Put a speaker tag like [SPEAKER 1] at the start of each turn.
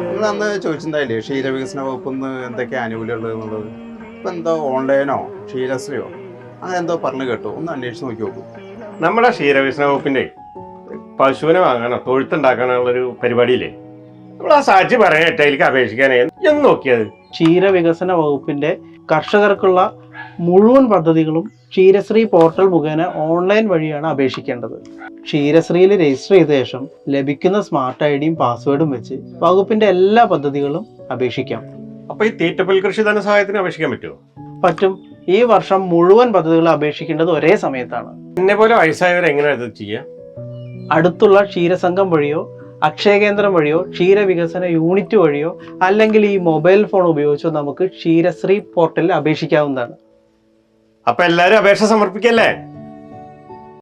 [SPEAKER 1] നിങ്ങൾ അന്ന് ചോദിച്ചിട്ടുണ്ടായില്ലേ ക്ഷീരവികസന വകുപ്പിൽ എന്തൊക്കെ ആനുകൂല്യമുള്ളത് എന്നുള്ളത്. ഇപ്പം എന്തോ ഓൺലൈനോ ക്ഷീരശ്രീയോ അങ്ങനെ എന്തോ പറഞ്ഞു കേട്ടോ, ഒന്ന് അന്വേഷിച്ച് നോക്കി നോക്കൂ.
[SPEAKER 2] നമ്മുടെ ക്ഷീരവികസന വകുപ്പിന്റെ പശുവിനെ വാങ്ങാനോ തൊഴുത്തുണ്ടാക്കാനുള്ളൊരു പരിപാടിയില്ലേ, നമ്മൾ ആ സാക്ഷി പറയാൻ അതിലേക്ക് അപേക്ഷിക്കാനേ എന്ന് നോക്കിയത്.
[SPEAKER 3] ക്ഷീരവികസന വകുപ്പിന്റെ കർഷകർക്കുള്ള മുഴുവൻ പദ്ധതികളും ക്ഷീരശ്രീ പോർട്ടൽ മുഖേന ഓൺലൈൻ വഴിയാണ് അപേക്ഷിക്കേണ്ടത്. ക്ഷീരശ്രീയിൽ രജിസ്റ്റർ ചെയ്ത ശേഷം ലഭിക്കുന്ന സ്മാർട്ട് ഐഡിയും പാസ്വേഡും വെച്ച് വകുപ്പിന്റെ എല്ലാ പദ്ധതികളും അപേക്ഷിക്കാം.
[SPEAKER 2] അപ്പൊ ഈ തീറ്റപ്പൽ കൃഷി ധനസഹായത്തിന് അപേക്ഷിക്കാൻ പറ്റുമോ?
[SPEAKER 3] പറ്റും. ഈ വർഷം മുഴുവൻ പദ്ധതികൾ അപേക്ഷിക്കേണ്ടത് ഒരേ സമയത്താണ്.
[SPEAKER 2] എന്നെ പോലെ വയസ്സായവർ എങ്ങനെയാണ് ഇത് ചെയ്യുക?
[SPEAKER 3] അടുത്തുള്ള ക്ഷീരസംഘം വഴിയോ അക്ഷയ കേന്ദ്രം വഴിയോ ക്ഷീരവികസന യൂണിറ്റ് വഴിയോ അല്ലെങ്കിൽ ഈ മൊബൈൽ ഫോൺ ഉപയോഗിച്ചോ നമുക്ക് ക്ഷീരശ്രീ പോർട്ടലിൽ അപേക്ഷിക്കാവുന്നതാണ്.
[SPEAKER 2] അപ്പൊ എല്ലാവരും അപേക്ഷ സമർപ്പിക്കല്ലേ?